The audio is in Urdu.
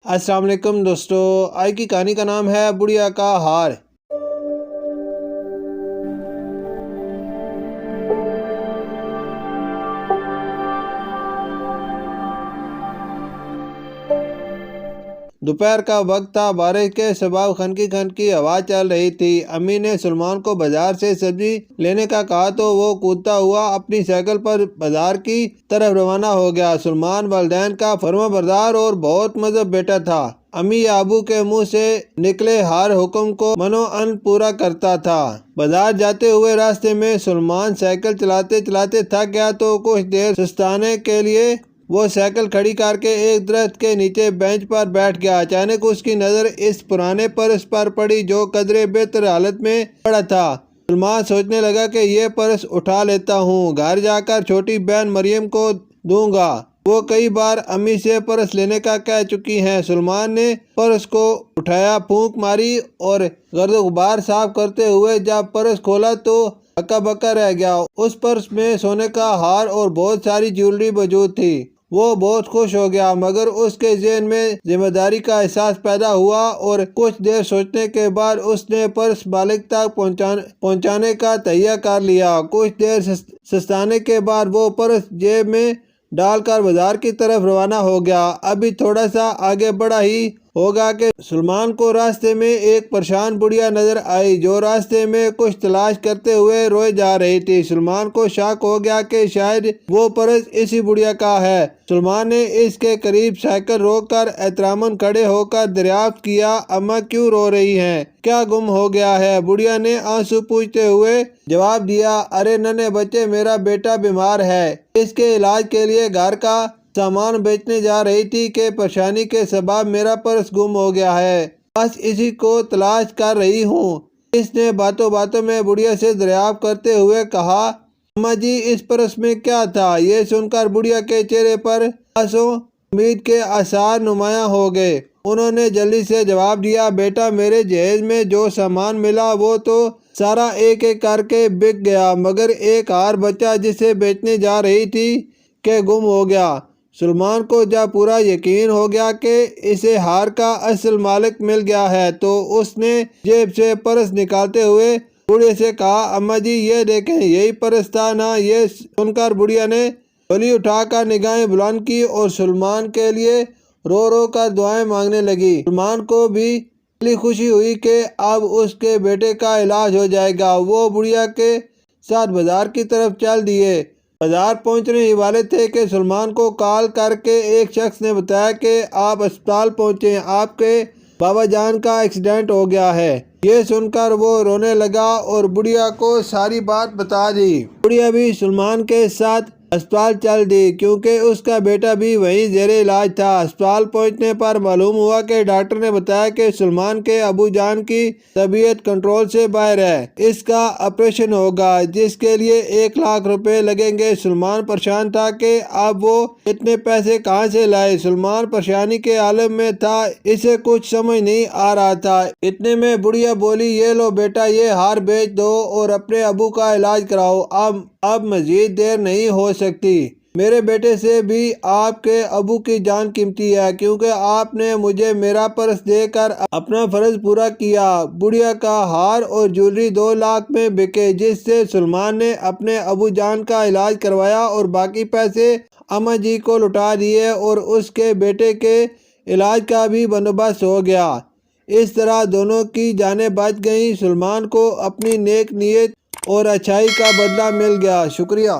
السلام علیکم دوستو، آج کی کہانی کا نام ہے بڑھیا کا ہار۔ دوپہر کا وقت تھا، بارش کے سبب خنکی خنکی ہوا چل رہی تھی۔ امی نے سلمان کو بازار سے سبزی لینے کا کہا تو وہ کودتا ہوا اپنی سائیکل پر بازار کی طرف روانہ ہو گیا۔ سلمان والدین کا فرمانبردار اور بہت مہذب بیٹا تھا۔ امی یا ابو کے منہ سے نکلے ہر حکم کو منوعن پورا کرتا تھا۔ بازار جاتے ہوئے راستے میں سلمان سائیکل چلاتے چلاتے تھک گیا تو کچھ دیر سستانے کے لیے وہ سائیکل کھڑی کر کے ایک درخت کے نیچے بینچ پر بیٹھ گیا۔ اچانک اس کی نظر اس پرانے پرس پر پڑی جو قدرے بہتر حالت میں پڑا تھا۔ سلمان سوچنے لگا کہ یہ پرس اٹھا لیتا ہوں، گھر جا کر چھوٹی بہن مریم کو دوں گا، وہ کئی بار امی سے پرس لینے کا کہہ چکی ہیں۔ سلمان نے پرس کو اٹھایا، پھونک ماری اور گرد و غبار صاف کرتے ہوئے جب پرس کھولا تو ہکا بکا رہ گیا۔ اس پرس میں سونے کا ہار اور بہت ساری جیولری موجود تھی۔ وہ بہت خوش ہو گیا، مگر اس کے ذہن میں ذمہ داری کا احساس پیدا ہوا اور کچھ دیر سوچنے کے بعد اس نے پرس مالک تک پہنچانے کا تہیہ کر لیا۔ کچھ دیر سستانے کے بعد وہ پرس جیب میں ڈال کر بازار کی طرف روانہ ہو گیا۔ ابھی تھوڑا سا آگے بڑھا ہی ہوگا کہ سلمان کو راستے میں ایک پریشان بڑھیا نظر آئی جو راستے میں کچھ تلاش کرتے ہوئے روئے جا رہی تھی۔ سلمان کو شک ہو گیا کہ شاید وہ پرس اسی بڑھیا کا ہے۔ سلمان نے اس کے قریب سائیکل روک کر احتراماً کھڑے ہو کر دریافت کیا، اماں کیوں رو رہی ہیں؟ کیا گم ہو گیا ہے؟ بڑھیا نے آنسو پوچھتے ہوئے جواب دیا، ارے ننھے بچے، میرا بیٹا بیمار ہے، اس کے علاج کے لیے گھر کا سامان بیچنے جا رہی تھی کہ پریشانی کے سبب میرا پرس گم ہو گیا ہے، بس اسی کو تلاش کر رہی ہوں۔ اس نے باتوں باتوں میں بڑھیا سے دریافت کرتے ہوئے کہا، اماں جی اس پرس میں کیا تھا؟ یہ سن کر بڑھیا کے چہرے پر آسو امید کے آثار نمایاں ہو گئے۔ انہوں نے جلدی سے جواب دیا، بیٹا میرے جہیز میں جو سامان ملا وہ تو سارا ایک ایک کر کے بک گیا، مگر ایک ہار بچا جسے بیچنے جا رہی تھی کہ گم ہو گیا۔ سلمان کو جب پورا یقین ہو گیا کہ اسے ہار کا اصل مالک مل گیا ہے تو اس نے جیب سے پرس نکالتے ہوئے بڑھیا سے کہا، اماں جی یہ دیکھیں، یہی پرس تھا نا؟ یہ سن کر بڑھیا نے جھولی اٹھا کر نگاہیں بلند کی اور سلمان کے لیے رو رو کر دعائیں مانگنے لگی۔ سلمان کو بھی بڑی خوشی ہوئی کہ اب اس کے بیٹے کا علاج ہو جائے گا۔ وہ بڑھیا کے ساتھ بازار کی طرف چل دیے۔ بازار پہنچنے ہی والے تھے کہ سلمان کو کال کر کے ایک شخص نے بتایا کہ آپ اسپتال پہنچیں، آپ کے بابا جان کا ایکسیڈنٹ ہو گیا ہے۔ یہ سن کر وہ رونے لگا اور بڑھیا کو ساری بات بتا دی۔ بڑھیا بھی سلمان کے ساتھ اسپتال چل دی کیونکہ اس کا بیٹا بھی وہیں زیر علاج تھا۔ اسپتال پہنچنے پر معلوم ہوا کہ ڈاکٹر نے بتایا کہ سلمان کے ابو جان کی طبیعت کنٹرول سے باہر ہے، اس کا آپریشن ہوگا جس کے لیے 1,00,000 روپے لگیں گے۔ سلمان پریشان تھا کہ اب وہ اتنے پیسے کہاں سے لائے۔ سلمان پریشانی کے عالم میں تھا، اسے کچھ سمجھ نہیں آ رہا تھا۔ اتنے میں بڑھیا بولی، یہ لو بیٹا، یہ ہار بیچ دو اور اپنے ابو کا علاج کراؤ، اب مزید دیر نہیں ہو سکتی۔ میرے بیٹے سے بھی آپ کے ابو کی جان قیمتی ہے کیونکہ آپ نے مجھے میرا پرس دے کر اپنا فرض پورا کیا۔ بڑھیا کا ہار اور جیولری 2,00,000 میں بکے جس سے سلمان نے اپنے ابو جان کا علاج کروایا اور باقی پیسے اماں جی کو لوٹا دیے اور اس کے بیٹے کے علاج کا بھی بندوبست ہو گیا۔ اس طرح دونوں کی جانیں بچ گئیں۔ سلمان کو اپنی نیک نیت اور اچھائی کا بدلہ مل گیا۔ شکریہ۔